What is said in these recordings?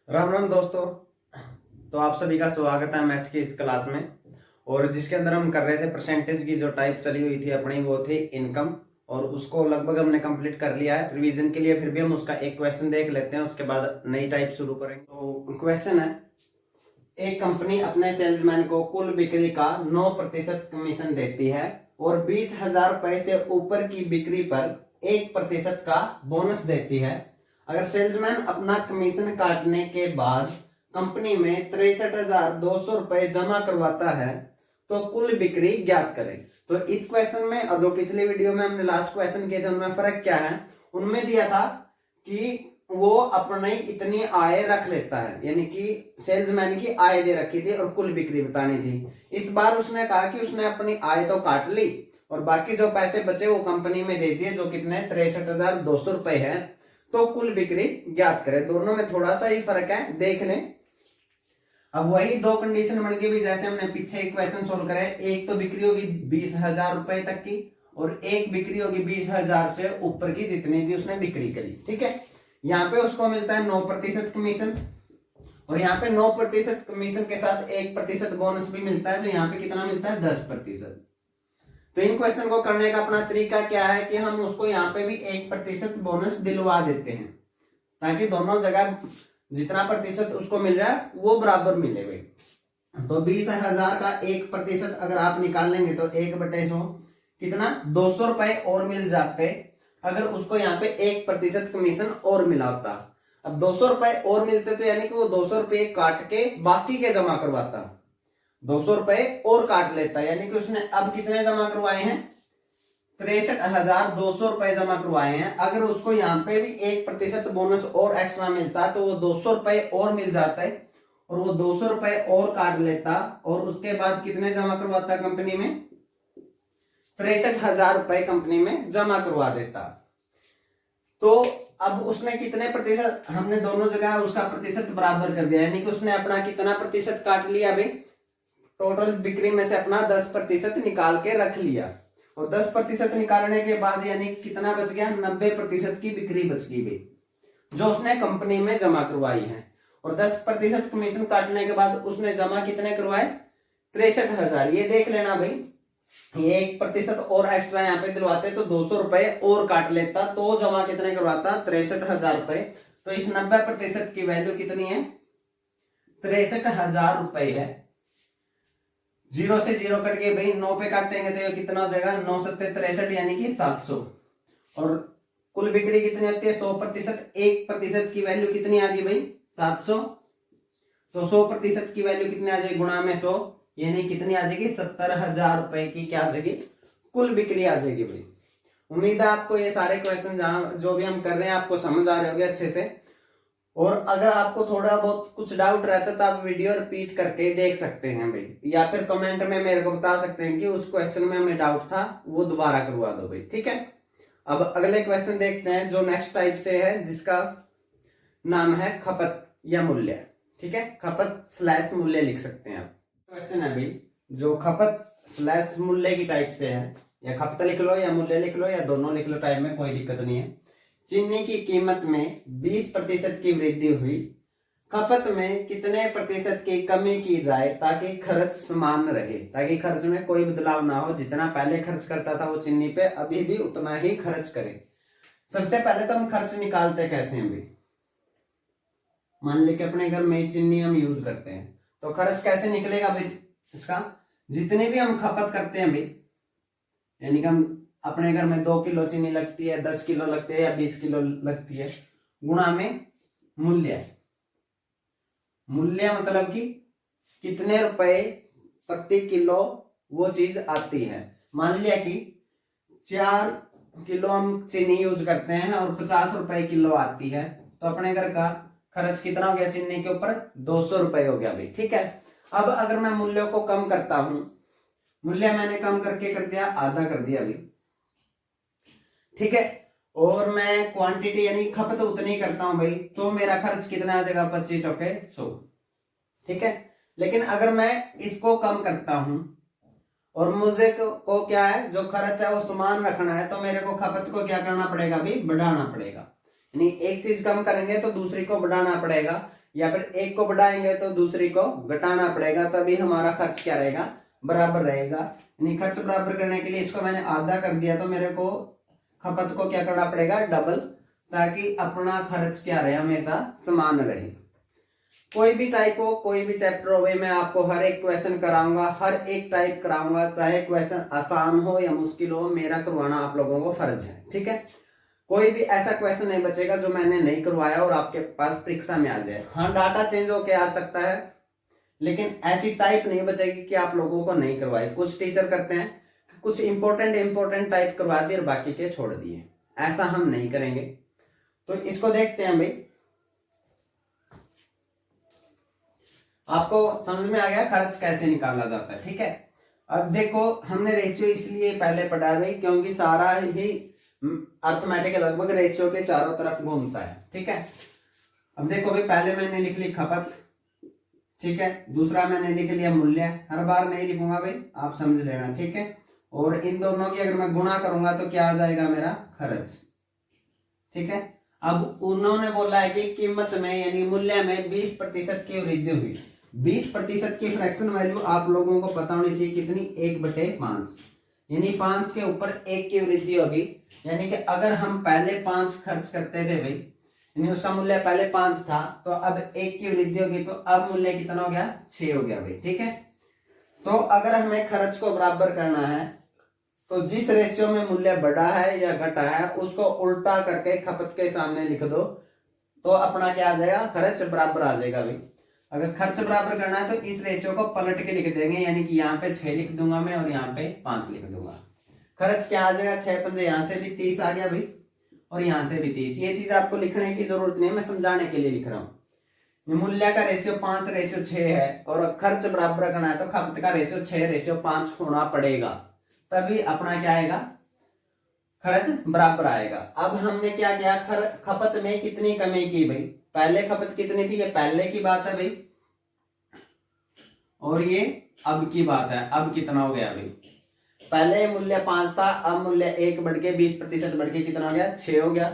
राम राम दोस्तों। तो आप सभी का स्वागत है मैथ की इस क्लास में। और जिसके अंदर हम कर रहे थे परसेंटेज की जो टाइप चली हुई थी अपनी, वो थी इनकम। और उसको लगभग हमने कंप्लीट कर लिया है। रिवीजन के लिए फिर भी हम उसका एक क्वेश्चन देख लेते हैं, उसके बाद नई टाइप शुरू करेंगे। तो क्वेश्चन है, एक कंपनी अपने सेल्समैन को कुल बिक्री का 9% कमीशन देती है और 20,000 रुपए से ऊपर की बिक्री पर 1% का बोनस देती है। अगर सेल्समैन अपना कमीशन काटने के बाद कंपनी में 63,200 रुपए जमा करवाता है तो कुल बिक्री ज्ञात करें। तो इस क्वेश्चन में, अब जो पिछली वीडियो में हमने लास्ट क्वेश्चन किए थे उनमें फर्क क्या है, उनमें दिया था कि वो अपनी इतनी आय रख लेता है, यानी कि सेल्समैन की आय दे रखी थी और कुल बिक्री बतानी थी। इस बार उसने कहा कि उसने अपनी आय तो काट ली और बाकी जो पैसे बचे वो कंपनी में दे दिए, जो कितने 63,200 रुपए है। तो कुल बिक्री ज्ञात करें। दोनों में थोड़ा सा ही फर्क है, देख लें। अब वही दो कंडीशन बन गई भी, जैसे हमने पीछे एक क्वेश्चन सोल्व करे। एक तो बिक्री होगी 20,000 रुपए तक की और एक बिक्री होगी 20,000 से ऊपर की, जितनी भी उसने बिक्री करी। ठीक है, यहाँ पे उसको मिलता है 9% कमीशन और यहाँ पे 9% कमीशन के साथ 1% बोनस भी मिलता है। तो यहाँ पे कितना मिलता है? 10%। तो इन क्वेश्चन को करने का अपना तरीका क्या है कि हम उसको यहाँ पे भी 1% बोनस दिलवा देते हैं, ताकि दोनों जगह जितना प्रतिशत उसको मिल रहा है वो बराबर मिले भाई। तो 20,000 का 1% अगर आप निकाल लेंगे तो 1/100 कितना 200 रुपए और मिल जाते अगर उसको यहाँ पे 1% कमीशन और मिला होता। अब 200 रुपए और मिलते तो यानी कि वो 200 रुपए काट के बाकी के जमा करवाता, 200 रुपए और काट लेता, यानी कि उसने अब कितने जमा करवाए हैं? 63,200 रुपए जमा करवाए हैं। अगर उसको यहाँ पे भी 1% बोनस और एक्स्ट्रा मिलता तो वो 200 रुपए और मिल जाता है और वो 200 रुपए और काट लेता और उसके बाद कितने जमा करवाता कंपनी में? 63,000 रुपए कंपनी में जमा करवा देता। तो अब उसने कितने प्रतिशत, हमने दोनों जगह उसका प्रतिशत बराबर कर दिया, यानी कि उसने अपना कितना प्रतिशत काट लिया भाई? टोटल बिक्री में से अपना 10% निकाल के रख लिया और 10% निकालने के बाद यानी कितना बच गया? 90% की बिक्री बच गई भाई, जो उसने कंपनी में जमा करवाई है। और 10% कमीशन काटने के बाद उसने जमा कितने करवाए? 63,000। ये देख लेना भाई, ये 1% और एक्स्ट्रा यहाँ पे दिलवाते तो 200 रुपए और काट लेता, तो जमा कितने करवाता? 63,000 रुपए। तो इस 90% की वैल्यू कितनी है? 63,000 रुपए है। 0 से 0 कट गए भाई, 9 पे काटेंगे तो ये कितना हो जाएगा? 9 सत्ते 63 यानी कि 700। और कुल बिक्री कितनी होती है? 100%। 1% की वैल्यू कितनी आ गई भाई? 700। तो 100% की वैल्यू कितनी आ जाएगी? गुणा में 100, यानी कितनी आ जाएगी? 70,000 रुपए की क्या आ जाएगी? कुल बिक्री आ जाएगी भाई। उम्मीद है आपको ये सारे क्वेश्चन जहां जो भी हम कर रहे हैं आपको समझ आ रहे होंगे अच्छे से। और अगर आपको थोड़ा बहुत कुछ डाउट रहता है तो आप वीडियो रिपीट करके देख सकते हैं भाई, या फिर कमेंट में मेरे को बता सकते हैं कि उस क्वेश्चन में हमें डाउट था, वो दोबारा करवा दो भाई। ठीक है, अब अगले क्वेश्चन देखते हैं जो नेक्स्ट टाइप से है, जिसका नाम है खपत या मूल्य। ठीक है, खपत स्लैश मूल्य लिख सकते हैं आप। क्वेश्चन है भाई जो खपत स्लैश मूल्य की टाइप से है, या खपत लिख लो या मूल्य लिख लो या दोनों लिख लो, टाइप में कोई दिक्कत नहीं है। चीनी की कीमत में 20% की वृद्धि हुई, खपत में कितने प्रतिशत की कमी की जाए ताकि खर्च समान रहे, ताकि खर्च में कोई बदलाव ना हो, जितना पहले खर्च करता था वो चीनी पे अभी भी उतना ही खर्च करे। सबसे पहले तो हम खर्च निकालते कैसे हैं भाई? मान ली कि अपने घर में चीनी हम यूज करते हैं, तो खर्च कैसे निकलेगा भाई इसका? जितने भी हम खपत करते हैं भाई, यानी कि हम अपने घर में 2 किलो चीनी लगती है, 10 किलो लगती है या 20 किलो लगती है, गुणा में मूल्य। मूल्य मतलब कि कितने रुपए प्रति किलो वो चीज आती है। मान लिया कि 4 किलो हम चीनी यूज करते हैं और 50 रुपए किलो आती है, तो अपने घर का खर्च कितना हो गया चीनी के ऊपर? 200 रुपए हो गया भाई। ठीक है, अब अगर मैं मूल्य को कम करता हूं, मूल्य मैंने कम करके कर दिया, आधा कर दिया अभी। ठीक है, और मैं क्वांटिटी यानी खपत उतनी करता हूं भाई, तो मेरा खर्च कितना आ जाएगा? 25 चौके 100। ठीक है, लेकिन अगर मैं इसको कम करता हूं और मुझे को क्या है, जो खर्च है वो समान रखना है, तो मेरे को खपत को क्या करना पड़ेगा भाई? बढ़ाना पड़ेगा। यानी एक चीज कम करेंगे तो दूसरी को बढ़ाना पड़ेगा। या फिर एक को बढ़ाएंगे तो दूसरी को घटाना पड़ेगा, तभी हमारा खर्च क्या रहेगा, बराबर रहेगा। यानी खर्च बराबर करने के लिए इसको मैंने आधा कर दिया, तो मेरे को खपत को क्या करना पड़ेगा, डबल, ताकि अपना खर्च क्या रहे, हमेशा समान रहे। कोई भी टाइप हो, कोई भी चैप्टर हो, मैं आपको हर एक क्वेश्चन कराऊंगा, हर एक टाइप कराऊंगा, चाहे क्वेश्चन आसान हो या मुश्किल हो, मेरा करवाना आप लोगों को फर्ज है, ठीक है। कोई भी ऐसा क्वेश्चन नहीं बचेगा जो मैंने नहीं करवाया और आपके पास परीक्षा में आ जाए। हाँ, डाटा चेंज होके आ सकता है, लेकिन ऐसी टाइप नहीं बचेगी कि आप लोगों को नहीं करवाई। कुछ टीचर करते हैं, कुछ इंपॉर्टेंट टाइप करवा दिए और बाकी के छोड़ दिए, ऐसा हम नहीं करेंगे। तो इसको देखते हैं भाई, आपको समझ में आ गया खर्च कैसे निकाला जाता है, ठीक है। अब देखो, हमने रेशियो इसलिए पहले पढ़ा है भाई, क्योंकि सारा ही अर्थमेटिक लगभग रेशियो के चारों तरफ घूमता है, ठीक है। अब देखो भाई, पहले मैंने लिख ली खपत, ठीक है, दूसरा मैंने लिख लिया मूल्य, हर बार नहीं लिखूंगा भाई, आप समझ लेना, ठीक है। और इन दोनों की अगर मैं गुणा करूंगा तो क्या आ जाएगा, मेरा खर्च, ठीक है। अब उन्होंने बोला है कि कीमत में यानी मूल्य में 20% की वृद्धि हुई। 20% की फ्रैक्शन वैल्यू आप लोगों को पता होनी चाहिए कितनी, 1/5, यानी 5 के ऊपर 1 की वृद्धि होगी। यानी कि अगर हम पहले 5 खर्च करते थे भाई, यानी उसका मूल्य पहले 5 था, तो अब 1 की वृद्धि होगी, तो अब मूल्य कितना हो गया, 6 हो गया भाई, ठीक है। तो अगर हमें खर्च को बराबर करना है, तो जिस रेशियो में मूल्य बढ़ा है या घटा है, उसको उल्टा करके खपत के सामने लिख दो, तो अपना क्या आ जाएगा, खर्च बराबर आ जाएगा भाई। अगर खर्च बराबर करना है तो इस रेशियो को पलट के लिख देंगे, यानी कि यहाँ पे 6 लिख दूंगा मैं और यहाँ पे 5 लिख दूंगा। खर्च क्या आ जाएगा, 6 पंजे, यहाँ से भी 30 आ गया भाई और यहाँ से भी 30। ये चीज आपको लिखने की जरूरत नहीं है, मैं समझाने के लिए लिख रहा हूँ। मूल्य का रेशियो 5/6 है और खर्च बराबर करना है तो खपत का रेशियो 6/5 होना पड़ेगा, तभी अपना क्या आएगा, खर्च बराबर आएगा। अब हमने क्या किया, खपत में कितनी कमी की भाई, पहले खपत कितनी थी, ये पहले की बात है भाई, और ये अब की बात है, अब कितना हो गया भाई। पहले मूल्य 5 था, अब मूल्य 1 बढ़ के 20% बढ़ के कितना हो गया, 6 हो गया।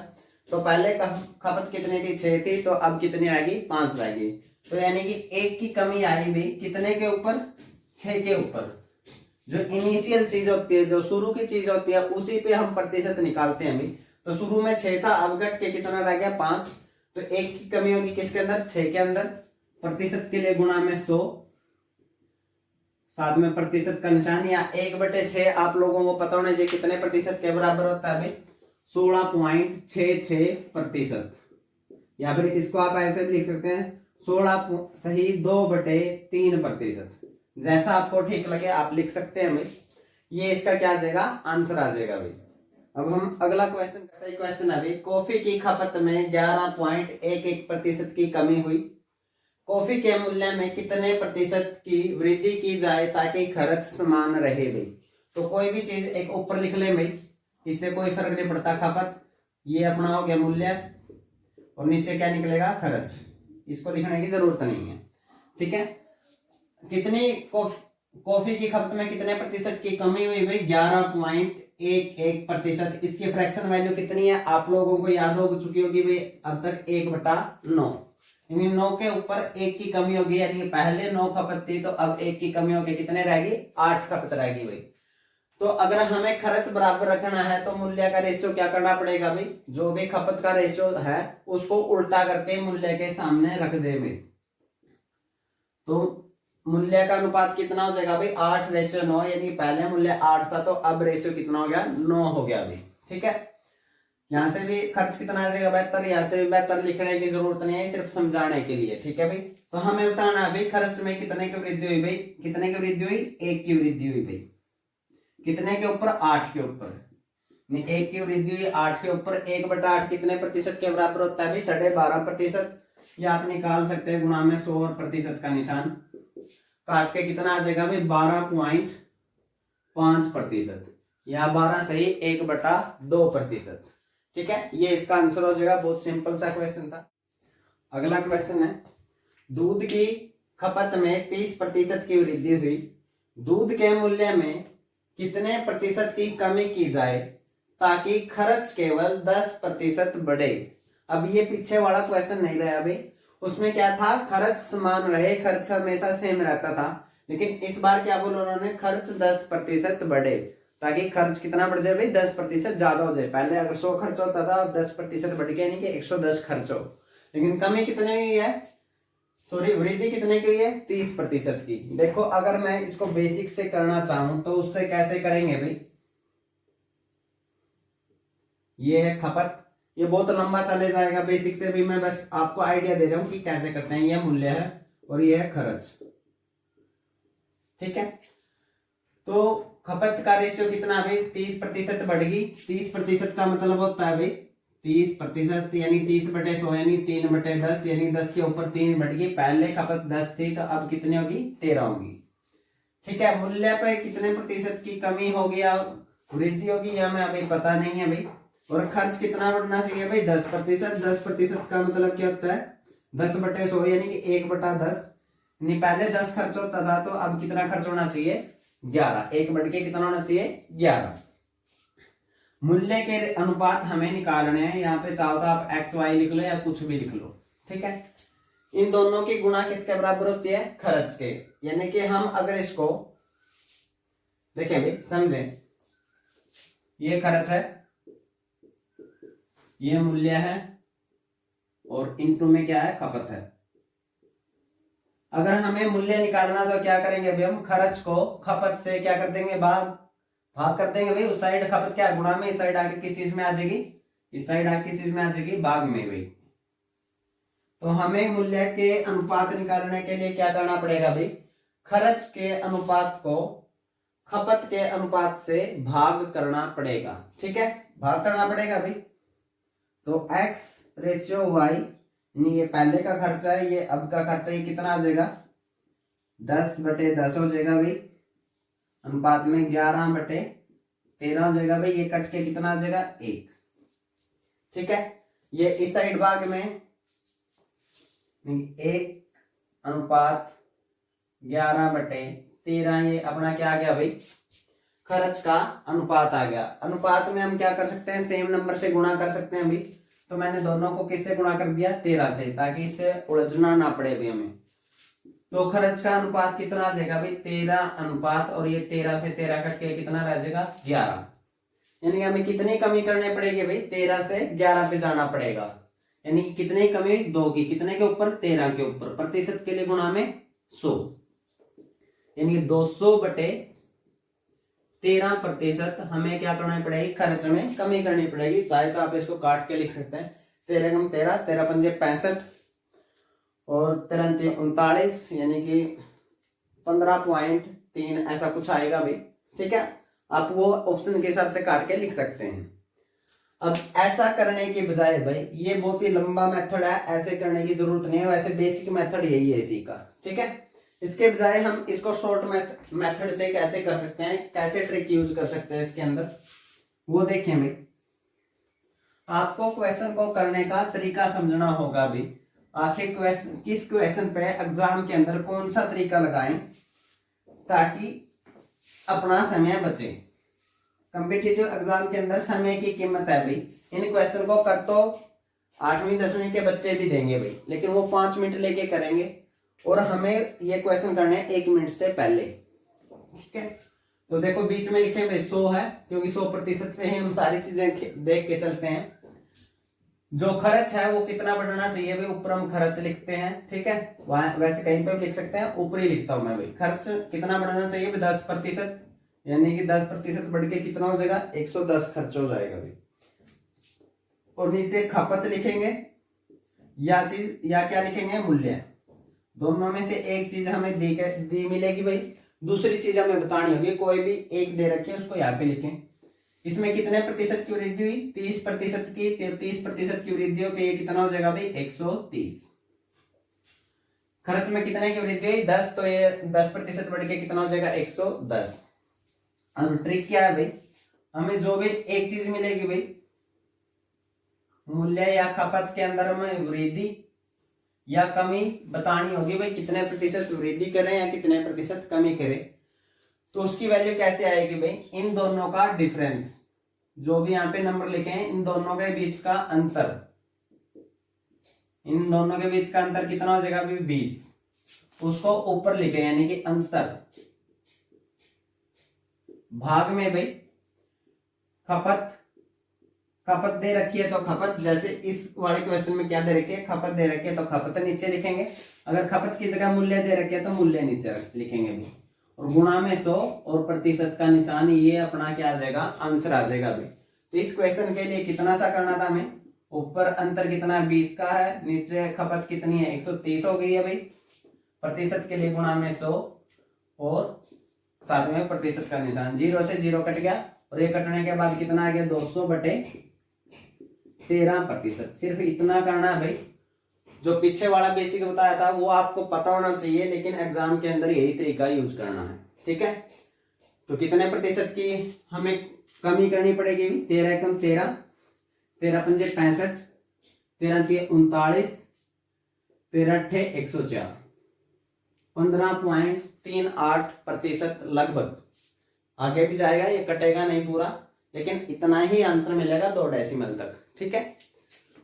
तो पहले खपत कितनी थी, 6 थी, तो अब कितनी आएगी, 5 आएगी। तो यानी कि 1 की कमी आई भाई, कितने के ऊपर, 6 के ऊपर। जो इनिशियल चीज होती है, जो शुरू की चीज होती है, उसी पे हम प्रतिशत निकालते हैं भाई। तो शुरू में 6 था, अब घट के कितना रह गया, 5। तो 1 की कमी होगी किसके अंदर, 6 के अंदर। प्रतिशत के लिए गुणा में 100, साथ में प्रतिशत का निशान, या 1/6 आप लोगों को पता होना चाहिए कितने प्रतिशत के बराबर होता है भाई, 16.66%। या फिर इसको आप ऐसे भी लिख सकते हैं, 16 सही 2/3%। जैसा आपको ठीक लगे आप लिख सकते हैं भाई। ये इसका क्या आ जाएगा, आंसर आ जाएगा भाई। अब हम अगला क्वेश्चन, सही क्वेश्चन है भाई, कॉफी की खपत में 11.11% की कमी हुई, कॉफी के मूल्य में कितने प्रतिशत की वृद्धि की जाए ताकि खर्च समान रहे भाई। तो कोई भी चीज एक ऊपर लिख ले भाई, इससे कोई फर्क नहीं पड़ता, खपत ये अपना हो गया मूल्य और नीचे क्या निकलेगा, खर्च, इसको लिखने की जरूरत नहीं है, ठीक है। कितनी कॉफी की खपत में कितने प्रतिशत की कमी हुई भाई, 11.11%। इसकी फ्रैक्शन वैल्यू कितनी है, आप लोगों को याद हो चुकी होगी भाई अब तक, 1/9, यानी 9 के ऊपर 1 की कमी होगी, यानी पहले 9 खपत थी, तो अब 1 की कमी होगी, कितने रहेगी, 8 खपत रहेगी भाई। तो अगर हमें खर्च बराबर रखना है तो मूल्य का रेशियो क्या करना पड़ेगा भाई, जो भी खपत का रेशियो है उसको उल्टा करके मूल्य के सामने रख दे भाई। तो मूल्य का अनुपात कितना हो जाएगा भाई, 8/9, यानी पहले मूल्य 8 था, तो अब रेशियो कितना हो गया, 9 हो गया भाई, ठीक है। यहां से भी खर्च कितना आ जाएगा, 72, यहां से भी 72, लिखने की जरूरत नहीं है, सिर्फ समझाने के लिए, ठीक है भाई। तो हमें बताना है भाई, खर्च में कितने की वृद्धि हुई भाई, कितने की वृद्धि हुई, 1 की वृद्धि हुई भाई, कितने के ऊपर, 8 के ऊपर, 1 की वृद्धि हुई 8 के ऊपर, 1/8 कितने प्रतिशत के बराबर होता है भाई, 12.5%। या आप निकाल सकते हैं गुणा में 100 और प्रतिशत का निशान काट के कितना आ जाएगा भाई, 12.5%, या 12 सही 1/2%, ठीक है। ये इसका आंसर हो जाएगा, बहुत सिंपल सा क्वेश्चन था। अगला क्वेश्चन है, दूध की खपत में 30% की वृद्धि हुई, दूध के मूल्य में कितने प्रतिशत की कमी की जाए ताकि खर्च केवल 10% बढ़े। अब ये पीछे वाला क्वेश्चन नहीं रहा भाई, उसमें क्या था, खर्च समान रहे, खर्च हमेशा सेम रहता था। लेकिन इस बार क्या बोला उन्होंने, खर्च 10% बढ़े, ताकि खर्च कितना बढ़ जाए भाई, 10% ज्यादा हो जाए। पहले अगर 100 खर्च होता था, अब 10% बढ़ गया, यानी कि 110 खर्च हो। लेकिन कमी कितने हुई है, सॉरी वृद्धि कितने की हुई है, 30% की। देखो अगर मैं इसको बेसिक से करना चाहूं तो उससे कैसे करेंगे भाई, ये है खपत, ये बहुत लंबा चले जाएगा। बेसिक से भी मैं बस आपको आइडिया दे रहा हूं कि कैसे करते हैं। ये मूल्य है और ये है खर्च, ठीक है। तो खपत का रेशियो कितना भाई, 30% बढ़ गई। 30% का मतलब होता है भाई 30% यानी 30/100 यानी 3/10 यानी 10 के ऊपर 3 बढ़ गई। पहले खपत 10 थी तो अब कितनी होगी, 13 होगी, ठीक है। मूल्य पे कितने प्रतिशत की कमी होगी या वृद्धि होगी, यह हमें अभी पता नहीं है भाई। और खर्च कितना बढ़ना चाहिए भाई, 10%। 10% का मतलब क्या होता है, 10/100 यानी कि 1/10। नहीं पहले 10 खर्च होता था, तो अब कितना खर्च होना चाहिए, 11। 1 बढ़ के कितना होना चाहिए, 11। मूल्य के अनुपात हमें निकालने हैं। यहाँ पे चाहो तो आप एक्स वाई लिख लो या कुछ भी लिख लो, ठीक है। इन दोनों की गुणा किसके बराबर होती है, खर्च के। यानी कि हम अगर इसको देखें भाई, समझें, ये खर्च है, ये मूल्य है, और इनटू में क्या है, खपत है। अगर हमें मूल्य निकालना तो क्या करेंगे भाई, हम खर्च को खपत से क्या कर देंगे, भाग कर देंगे भाई। उस साइड खपत क्या है, गुणा में, इस साइड आके किस चीज में आ जाएगी, इस साइड आके किस चीज में आ जाएगी, भाग में भाई। तो हमें मूल्य के अनुपात निकालने के लिए क्या करना पड़ेगा भाई, खर्च के अनुपात को खपत के अनुपात से भाग करना पड़ेगा, ठीक है, भाग करना पड़ेगा भाई। तो x रेशियो y, ये पहले का खर्चा है, ये अब का खर्चा, ये कितना आ जाएगा, 10/10 हो जाएगा भाई, अनुपात में 11/13 हो जाएगा भाई। ये कट के कितना आ जाएगा, 1, ठीक है। ये इस साइड भाग में 1/11/13, ये अपना क्या आ गया भाई, खर्च का अनुपात आ गया। अनुपात में हम क्या कर सकते हैं, सेम नंबर से गुणा कर सकते हैं अभी। तो मैंने दोनों को किससे गुणा कर दिया, 13 से, ताकि इससे उलझना ना पड़े अभी हमें। तो खर्च का अनुपात कितना आ जाएगा भाई, 13 अनुपात, और ये 13 से 13 कट के कितना रह जाएगा, 11। यानी हमें कितनी कमी करनी पड़ेगी भाई, 13 से 11 पे जाना पड़ेगा। यानी कि कितनी कमी हुई, 2 की, कितने के ऊपर, 13 के ऊपर। प्रतिशत के लिए गुणा में 100, यानी 200/13% हमें क्या करना पड़ेगी, खर्च में कमी करनी पड़ेगी। चाहे तो आप इसको काट के लिख सकते हैं, 13 × 13, 13×5 65, और 13×3 39, यानी कि 15.3 ऐसा कुछ आएगा भाई, ठीक है। आप वो ऑप्शन के हिसाब से काट के लिख सकते हैं। अब ऐसा करने की बजाय भाई, ये बहुत ही लंबा मेथड है, ऐसे करने की जरूरत नहीं है, वैसे बेसिक मेथड यही है इसी का, ठीक है। इसके बजाय हम इसको शॉर्ट मेथड से कैसे कर सकते हैं, कैसे ट्रिक यूज कर सकते हैं इसके अंदर, वो देखें भाई। आपको क्वेश्चन को करने का तरीका समझना होगा भाई। आखिर क्वेश्चन, किस क्वेश्चन पे एग्जाम के अंदर कौन सा तरीका लगाएं ताकि अपना समय बचे। कॉम्पिटिटिव एग्जाम के अंदर समय की कीमत है भाई। इन क्वेश्चन को कर तो 8वीं 10वीं के बच्चे भी देंगे भाई, लेकिन वो 5 मिनट लेके करेंगे, और हमें ये क्वेश्चन करने हैं 1 मिनट से पहले, ठीक है। तो देखो बीच में लिखे भाई 100 है, क्योंकि 100% से ही हम सारी चीजें देख के चलते हैं। जो खर्च है वो कितना बढ़ना चाहिए भाई, ऊपर हम खर्च लिखते हैं, ठीक है। वैसे कहीं पे भी लिख सकते हैं, ऊपर ही लिखता हूं मैं भाई, खर्च कितना बढ़ना चाहिए भाई, 10%, यानी कि 10% बढ़ के कितना हो जाएगा, 110 खर्च हो जाएगा भाई। और नीचे खपत लिखेंगे, या चीज, या क्या लिखेंगे, मूल्य। दोनों में से एक चीज हमें दी मिलेगी भाई, दूसरी चीज हमें बतानी होगी। कोई भी एक दे रखी है, उसको यहाँ पे लिखें। इसमें कितने प्रतिशत की वृद्धि हुई, 30% की। 30% की वृद्धि हो गई, कितना हो जाएगा भाई, 130। खर्च में कितने की वृद्धि हुई, 10, तो ये 10% बढ़ के कितना हो जाएगा, 110। अब ट्रिक क्या है भाई, हमें जो भी एक चीज मिलेगी भाई, मूल्य या खपत के अंदर हमें वृद्धि या कमी बतानी होगी भाई, कितने प्रतिशत वृद्धि करें या कितने प्रतिशत कमी करें। तो उसकी वैल्यू कैसे आएगी भाई, इन दोनों का डिफरेंस, जो भी यहाँ पे नंबर लिखे हैं, इन दोनों के बीच का अंतर, इन दोनों के बीच का अंतर कितना हो जाएगा अभी 20, उसको ऊपर लिखे यानी कि अंतर भाग में भाई खपत, खपत दे रखी है तो खपत, जैसे इस वाले क्वेश्चन में क्या दे रखी है, खपत दे रखी है तो खपत नीचे लिखेंगे, अगर खपत की जगह मूल्य दे रखी है तो मूल्य नीचे लिखेंगे भी, और गुणा में 100 और प्रतिशत का निशान, ये अपना क्या आ जाएगा, आंसर आ जाएगा भाई। तो इस क्वेश्चन के लिए कितना सा करना था हमें, ऊपर अंतर कितना 20 का है, नीचे खपत कितनी है 130 हो गई है भाई, प्रतिशत के लिए गुणा में 100 और साथ में प्रतिशत का निशान, 0 से 0 कट गया और ये कटने के बाद कितना आ गया 200/13%। सिर्फ इतना करना है भाई, जो पीछे वाला बेसिक बताया था वो आपको पता होना चाहिए, लेकिन एग्जाम के अंदर यही तरीका यूज करना है, ठीक है। तो कितने प्रतिशत की हमें कमी करनी पड़ेगी, 13 एकम 13, 13 पंजे 65, 13 तिये 39, 13 अट्ठे 104, 15.38% लगभग। आगे भी जाएगा, ये कटेगा नहीं पूरा, लेकिन इतना ही आंसर मिलेगा 2 डेसिमल तक, ठीक है।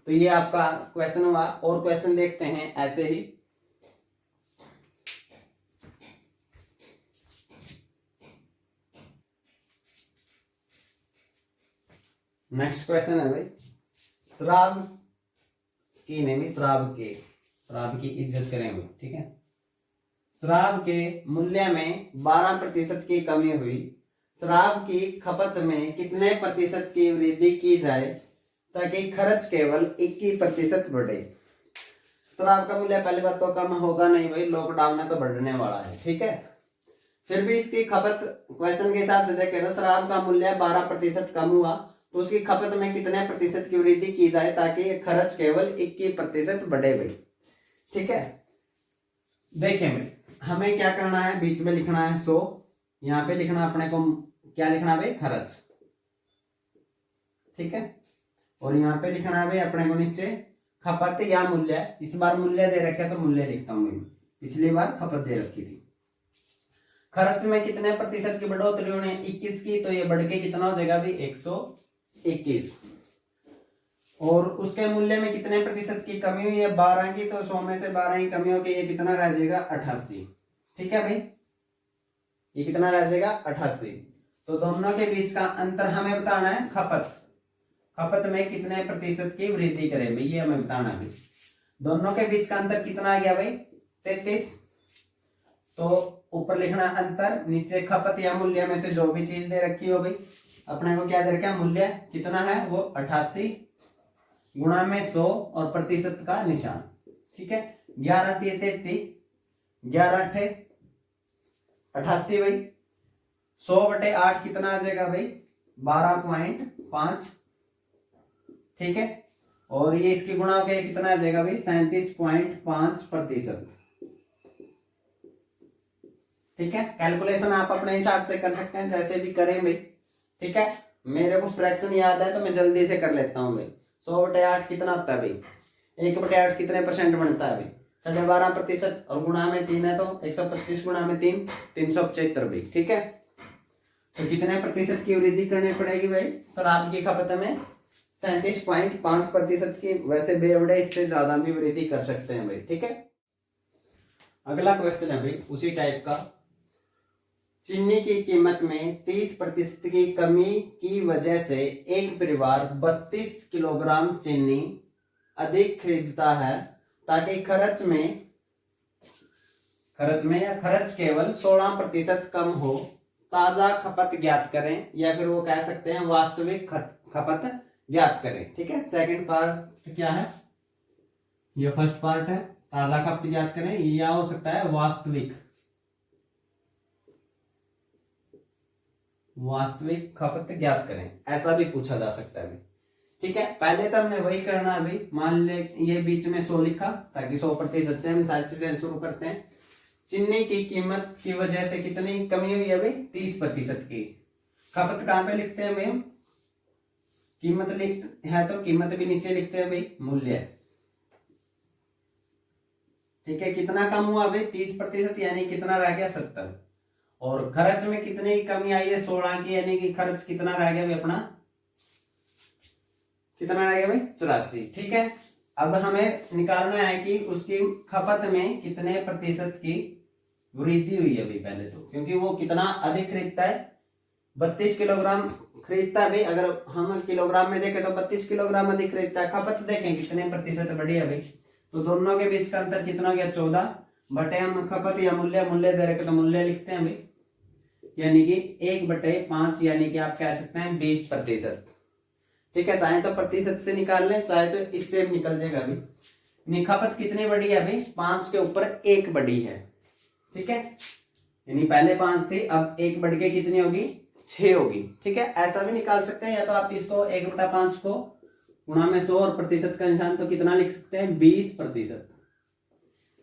तो ये आपका क्वेश्चन हुआ, और क्वेश्चन देखते हैं ऐसे ही। नेक्स्ट क्वेश्चन है भाई, शराब की नहीं, शराब की इज्जत करेंगे, ठीक है। शराब के मूल्य में 12% की कमी हुई, शराब की खपत में कितने प्रतिशत की वृद्धि की जाए ताकि खर्च केवल 21% बढ़े। शराब का मूल्य पहली बात तो कम होगा नहीं भाई, लॉकडाउन में तो बढ़ने वाला है, ठीक है। फिर भी इसकी खपत क्वेश्चन के हिसाब से देखें तो शराब का मूल्य 12% कम हुआ, तो उसकी खपत में कितने प्रतिशत की वृद्धि की जाए ताकि खर्च केवल 21% बढ़े भाई, ठीक है। देखें भाई, हमें क्या करना है, बीच में लिखना है 100, यहाँ पे लिखना अपने को क्या लिखना है भाई, खर्च, ठीक है। और यहाँ पे लिखना है भाई अपने को नीचे खपत या मूल्य, इस बार मूल्य दे रखे तो मूल्य लिखता हूं मैं, पिछली बार खपत दे रखी थी। खर्च में कितने प्रतिशत की बढ़ोतरी होनी है, 21 की, तो ये बढ़ के कितना हो जाएगा भाई 121, और उसके मूल्य में कितने प्रतिशत की कमी हुई है 12 की, तो 100 में से 12 की कमी होगी, ये कितना रह जाएगा 88, ठीक है भाई, ये कितना रह जाएगा 88। तो दोनों के बीच का अंतर हमें बताना है, खपत में कितने प्रतिशत की वृद्धि करें भाई, ये हमें बताना है। दोनों के बीच का अंतर कितना आ गया भाई 33, तो ऊपर लिखना अंतर, नीचे खपत या मूल्य में से जो भी चीज दे रखी हो भाई, अपने को क्या दे रखा है, मूल्य कितना है वो 88 गुणा में 100 और प्रतिशत का निशान, ठीक है। 11 तिये 33, 11 अट्ठे 88 भाई, 100/8 कितना आ जाएगा भाई 12.5, ठीक है। और ये इसकी गुणा हो गया कितना आ जाएगा भाई 37.5%, ठीक है। कैलकुलेशन आप अपने हिसाब से कर सकते हैं, जैसे भी करें भाई, ठीक है। मेरे को फ्रैक्शन याद है तो मैं जल्दी से कर लेता हूँ भाई। 100/8 कितना होता है भाई, 1/8 कितने परसेंट बनता है भाई 12.5%, और गुणा में 3 है तो 125 गुणा में 3 375 भाई, ठीक है। तो कितने प्रतिशत की वृद्धि करनी पड़ेगी भाई, शराब की खपत में 37.5% की, वैसे बेवड़े इससे ज्यादा भी वृद्धि कर सकते हैं भाई, ठीक है। अगला क्वेश्चन है भाई उसी टाइप का, चीनी की कीमत में 30% की कमी की वजह से एक परिवार 32 किलोग्राम चीनी अधिक खरीदता है ताकि खर्च में या खर्च केवल 16% कम हो, ताजा खपत ज्ञात करें, या फिर वो कह सकते हैं वास्तविक खपत ज्ञात करें, ठीक है। सेकंड पार्ट क्या है, ये फर्स्ट पार्ट है ताजा खपत ज्ञात करें, या हो सकता है वास्तविक खपत ज्ञात करें, ऐसा भी पूछा जा सकता है, ठीक है। पहले तो हमने वही करना है भाई, मान ले ये बीच में 100 लिखा ताकि 100% से हम सारी चीजें शुरू करते हैं। चीनी की कीमत की वजह से कितनी कमी हुई है भाई 30% की, खपत कहां पे लिखते हैं भाई, कीमत लिख है तो कीमत भी नीचे लिखते हैं भाई, मूल्य, ठीक है। कितना कम हुआ भाई 30%, यानी कितना रह गया 70, और खर्च में कितनी कमी आई है 16 की, यानी कि खर्च कितना रह गया भाई अपना, कितना रह गया भाई 84, ठीक है। अब हमें निकालना है कि उसकी खपत में कितने प्रतिशत की वृद्धि हुई है अभी पहले तो, क्योंकि वो कितना अधिक खरीदता है, 32 किलोग्राम खरीदता है भाई। अगर हम किलोग्राम में देखें तो 32 किलोग्राम अधिक खरीदता है। खपत देखें कितने प्रतिशत बढ़ी है भाई, तो दोनों के बीच का अंतर कितना हो गया 14 बटे हम खपत या मूल्य दे रखे तो मूल्य लिखते हैं भाई, यानी कि 1/5 यानी कि आप कह सकते हैं 20%। ठीक है, चाहे तो प्रतिशत से निकाल लें, चाहे तो इससे भी निकल जाएगा अभी। खपत कितनी बढ़ी है अभी, 5 के ऊपर 1 बढ़ी है। ठीक है, यानी पहले 5 थी, अब 1 बढ़ के कितनी होगी 6 होगी। ठीक है, ऐसा भी निकाल सकते हैं, या तो आप इसको 1/5 को गुणा में 100 और प्रतिशत का निशान तो कितना लिख सकते हैं 20%,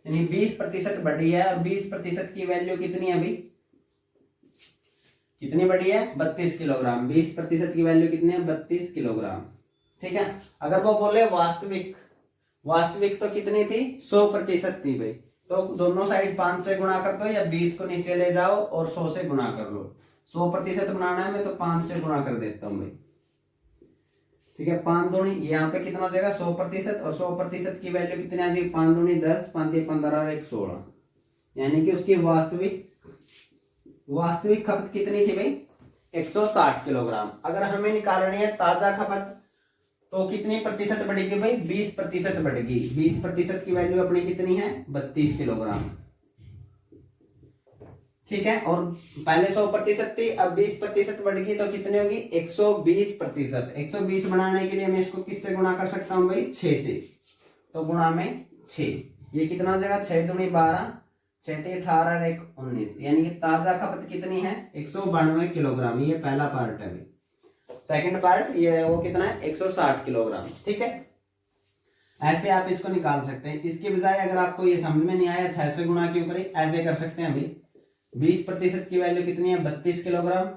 यानी 20% बढ़ी है। और 20% की वैल्यू कितनी है अभी, कितनी बढ़ी है 32 किलोग्राम। 20% की वैल्यू कितनी है 32 किलोग्राम। ठीक है, अगर वो बोले वास्तविक तो कितनी थी 100% थी भाई, तो दोनों साइड 5 से गुणा कर दो, या 20 को नीचे ले जाओ और 100 से गुणा कर लो। 100% बनाना है मैं तो 5 से गुणा कर देता हूं भाई। ठीक है, 5 दूनी यहाँ पे कितना हो जाएगा 100%, और 100% की वैल्यू कितनी आ जाएगी 5 दूनी 10, 5 × 15 और 1 16, यानी कि उसकी वास्तविक खपत कितनी थी भाई 160 किलोग्राम। अगर हमें निकालनी है ताजा खपत तो कितनी प्रतिशत बढ़ेगी भाई 20% बढ़ेगी। 20% की वैल्यू अपनी कितनी है 32 किलोग्राम। ठीक है, और पहले 100% थी, अब 20% बढ़ गई तो कितनी होगी 120%। 120 बनाने के लिए मैं इसको किससे गुणा कर सकता हूँ भाई 6 से, तो गुणा में 6, ये कितना हो जाएगा 6 दूनी 12, 6 × 18 और 1 19, यानी कि ताजा खपत कितनी है 192 किलोग्राम। ये पहला पार्ट है भाई। सेकंड पार्ट ये वो कितना है 160 किलोग्राम। ठीक है, ऐसे आप इसको निकाल सकते हैं। इसके बजाय अगर आपको ये समझ में नहीं आया 6 से गुणा क्यों करें, ऐसे कर सकते हैं भाई। 20% की वैल्यू कितनी है 32 किलोग्राम,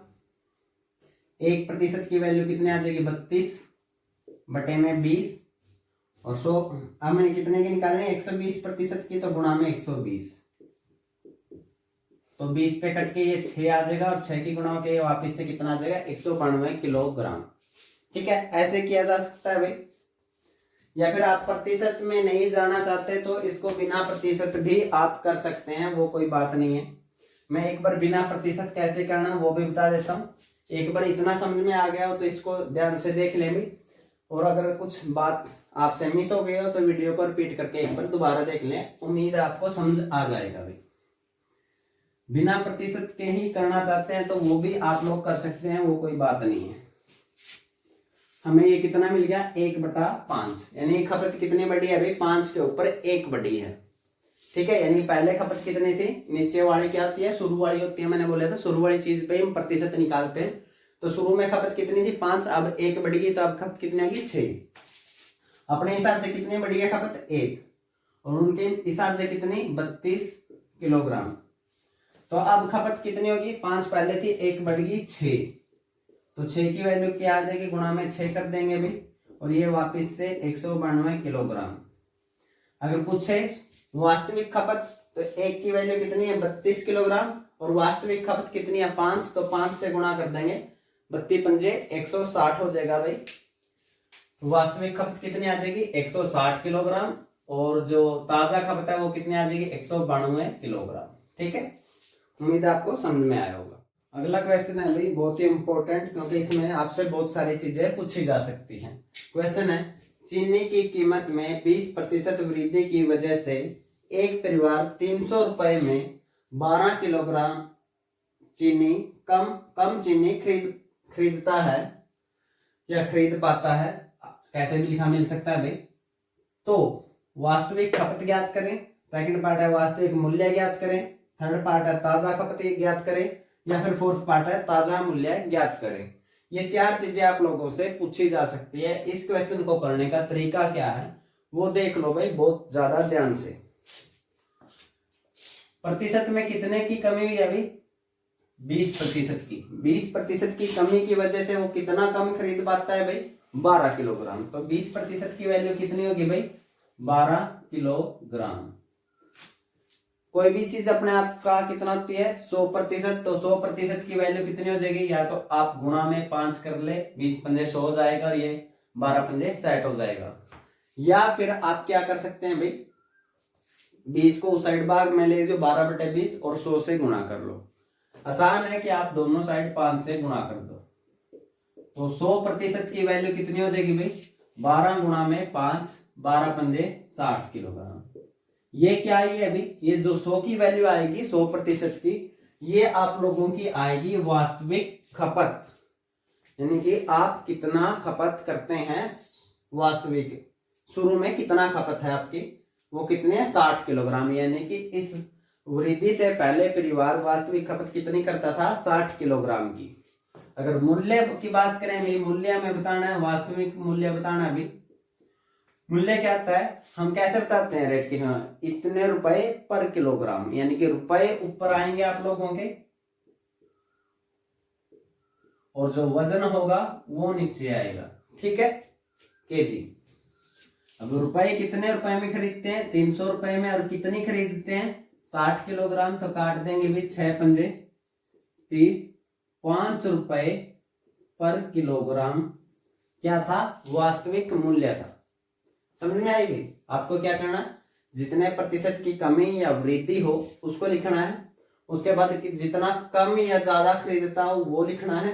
1% की वैल्यू कितनी आ जाएगी 32 बटे में 20, और 100 हमें कितने की निकालनी है 120% की, तो गुणा में 120, तो 20 पे कट के ये 6 आ जाएगा, और 6 की गुणा के वापिस से कितना आ जाएगा 192 किलोग्राम। ठीक है, ऐसे किया जा सकता है भाई। या फिर आप प्रतिशत में नहीं जाना चाहते तो इसको बिना प्रतिशत भी आप कर सकते हैं, वो कोई बात नहीं है। मैं एक बार बिना प्रतिशत कैसे करना वो भी बता देता हूँ। एक बार इतना समझ में आ गया हो तो इसको ध्यान से देख लें भी, और अगर कुछ बात आपसे मिस हो गई हो तो वीडियो को रिपीट करके एक बार दोबारा देख लें, उम्मीद है आपको समझ आ जाएगा भाई। बिना प्रतिशत के ही करना चाहते हैं तो वो भी आप लोग कर सकते हैं, वो कोई बात नहीं है। हमें ये कितना मिल गया 1/5, यानी खपत कितनी बढ़ी है अभी 5 के ऊपर 1 बढ़ी है। ठीक है, यानी पहले खपत कितनी थी, नीचे वाली क्या होती है शुरू वाली होती है, मैंने बोला था शुरू वाली चीज पे हम प्रतिशत निकालते हैं। तो शुरू में खपत कितनी थी 5, अब 1 बढ़ गई, तो अब खपत कितनी होगी 6। अपने हिसाब से कितनी बढ़ी है खपत 1, और उनके हिसाब से कितनी 32 किलोग्राम। तो अब खपत कितनी होगी 5 पहले थी, 1 बढ़ गई 6, तो 6 की वैल्यू क्या आ जाएगी गुणा में 6 कर देंगे भी, और ये वापिस से 192 किलोग्राम। अगर पूछे वास्तविक खपत तो 1 की वैल्यू कितनी है 32 किलोग्राम, और वास्तविक खपत कितनी है 5, तो 5 से गुणा कर देंगे, 32 पंजे 160 हो जाएगा भाई। तो वास्तविक खपत कितनी आ जाएगी 160 किलोग्राम, और जो ताजा खपत है वो कितनी आ जाएगी 192 किलोग्राम। ठीक है, उम्मीद है आपको समझ में आया होगा। अगला क्वेश्चन है भाई बहुत ही इंपॉर्टेंट, क्योंकि इसमें आपसे बहुत सारी चीजें पूछी जा सकती हैं। क्वेश्चन है चीनी की कीमत में 20% वृद्धि की वजह से एक परिवार 300 रुपए में 12 किलोग्राम चीनी कम चीनी खरीदता है या खरीद पाता है, कैसे भी लिखा मिल सकता है भाई। तो वास्तविक खपत ज्ञात करें, सेकंड पार्ट है वास्तविक मूल्य ज्ञात करें, थर्ड पार्ट है ताजा खपत ज्ञात करें, या फिर फोर्थ पार्ट है ताजा मूल्य ज्ञात करें। ये 4 चीजें आप लोगों से पूछी जा सकती है। इस क्वेश्चन को करने का तरीका क्या है वो देख लो भाई बहुत ज्यादा ध्यान से। प्रतिशत में कितने की कमी हुई अभी 20% की। 20% की कमी की वजह से वो कितना कम खरीद पाता है भाई 12 किलोग्राम। तो 20% की वैल्यू कितनी होगी भाई 12 किलोग्राम। कोई भी चीज अपने आप का कितना होती है 100%, तो 100% की वैल्यू कितनी हो जाएगी, या तो आप गुणा में 5 कर ले, 20 पंजे 100 हो जाएगा, और ये 12 पंजे 60 हो जाएगा। या फिर आप क्या कर सकते हैं भाई, 20 को उस साइड भाग में ले लीजिए 12/20 और 100 से गुणा कर लो। आसान है कि आप दोनों साइड 5 से गुणा कर दो, तो 100% की वैल्यू कितनी हो जाएगी भाई, 12 गुणा में 5, 12 पंजे 60 किलोग्राम। ये क्या आई है अभी, ये जो 100 की वैल्यू आएगी 100% की, ये आप लोगों की आएगी वास्तविक खपत, यानी कि आप कितना खपत करते हैं वास्तविक, शुरू में कितना खपत है आपकी, वो कितने है 60 किलोग्राम। यानी कि इस वृद्धि से पहले परिवार वास्तविक खपत कितनी करता था, 60 किलोग्राम की। अगर मूल्य की बात करें भी, मूल्य में बताना है, वास्तविक मूल्य बताना भी, मूल्य क्या आता है, हम कैसे बताते हैं रेट की, हाँ, इतने रुपए पर किलोग्राम, यानी कि रुपए ऊपर आएंगे आप लोगों के और जो वजन होगा वो नीचे आएगा, ठीक है, केजी। अब रुपए कितने रुपए में खरीदते हैं, 300 रुपए में, और कितनी खरीदते हैं 60 किलोग्राम, तो काट देंगे भी 6 पंजे 30, 5 रुपए पर किलोग्राम क्या था, वास्तविक मूल्य था। समझ में आई भी, आपको क्या करना है, जितने प्रतिशत की कमी या वृद्धि हो उसको लिखना है, उसके बाद जितना कम या ज्यादा खरीदता हो वो लिखना है,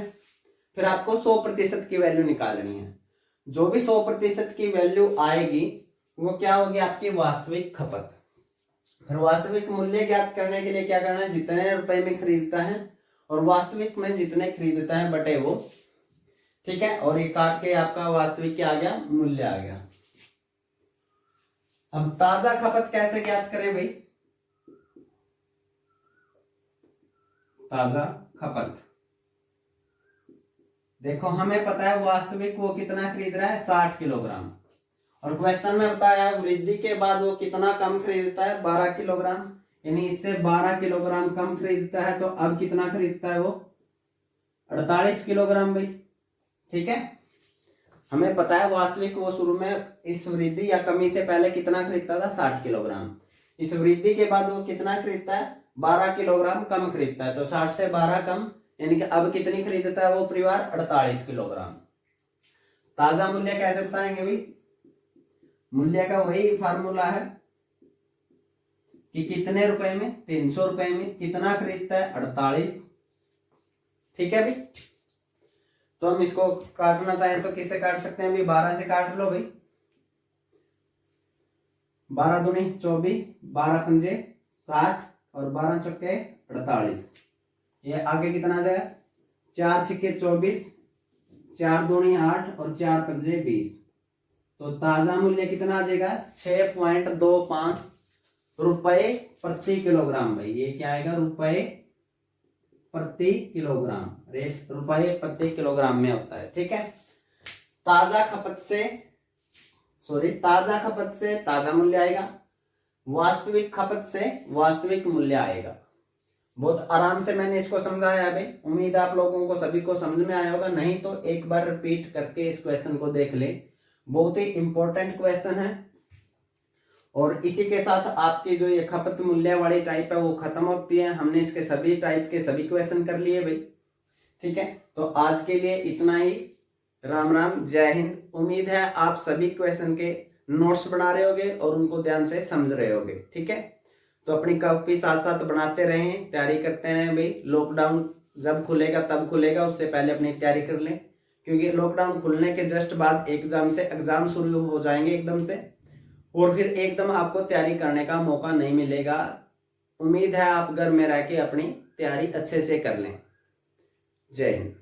फिर आपको 100% की वैल्यू निकालनी है। जो भी 100% की वैल्यू आएगी वो क्या होगी, आपकी वास्तविक खपत। फिर वास्तविक मूल्य ज्ञात करने के लिए क्या करना है, जितने रुपए में खरीदता है और वास्तविक में जितने खरीदता है बटे वो, ठीक है, और ये काट के आपका वास्तविक क्या आ गया, मूल्य आ गया। अब ताजा खपत कैसे ज्ञात करें भाई, ताजा खपत, देखो हमें पता है वास्तविक वो कितना खरीद रहा है 60 किलोग्राम, और क्वेश्चन में बताया वृद्धि के बाद वो कितना कम खरीदता है 12 किलोग्राम, यानी इससे 12 किलोग्राम कम खरीदता है, तो अब कितना खरीदता है वो 48 किलोग्राम भाई, ठीक है। हमें पता है वास्तविक वो शुरू में इस वृद्धि या कमी से पहले कितना खरीदता था 60 किलोग्राम, इस वृद्धि के बाद वो कितना खरीदता है 12 किलोग्राम कम खरीदता है, तो 60 से 12 कम, यानी कि अब कितनी खरीदता है वो परिवार 48 किलोग्राम। ताजा मूल्य कैसे बताएंगे भाई, मूल्य का वही फार्मूला है कि कितने रुपए में, 300 रुपए में कितना खरीदता है 48, ठीक है भाई। तो हम इसको काटना चाहें तो किससे काट सकते हैं भाई, 12 से काट लो भाई, 12 दूनी 24, 12 पंजे 60 और 12 चौके 48, ये आगे कितना आ जाएगा, 4 छक्के 24, 4 दूनी 8 और 4 पंजे 20, तो ताजा मूल्य कितना आ जाएगा 6.25 रुपए प्रति किलोग्राम भाई, ये क्या आएगा रुपए प्रति किलोग्राम, रेट रुपए प्रति किलोग्राम में होता है, ठीक है। ताजा खपत से ताजा मूल्य आएगा, वास्तविक खपत से वास्तविक मूल्य आएगा। बहुत आराम से मैंने इसको समझाया है भाई, उम्मीद आप लोगों को सभी को समझ में आया होगा, नहीं तो एक बार रिपीट करके इस क्वेश्चन को देख ले, बहुत ही इंपॉर्टेंट क्वेश्चन है। और इसी के साथ आपकी जो ये खपत मूल्य वाली टाइप है वो खत्म होती है। हमने इसके सभी टाइप के सभी क्वेश्चन कर लिए भाई, ठीक है। तो आज के लिए इतना ही, राम राम, जय हिंद। उम्मीद है आप सभी क्वेश्चन के नोट्स बना रहे होगे और उनको ध्यान से समझ रहे होगे, ठीक है। तो अपनी कॉपी साथ साथ बनाते रहें, तैयारी करते रहें भाई। लॉकडाउन जब खुलेगा तब खुलेगा, उससे पहले अपनी तैयारी कर लें, क्योंकि लॉकडाउन खुलने के जस्ट बाद एग्जाम शुरू हो जाएंगे एकदम से, और फिर एकदम आपको तैयारी करने का मौका नहीं मिलेगा। उम्मीद है आप घर में रह के अपनी तैयारी अच्छे से कर लें। जय हिंद।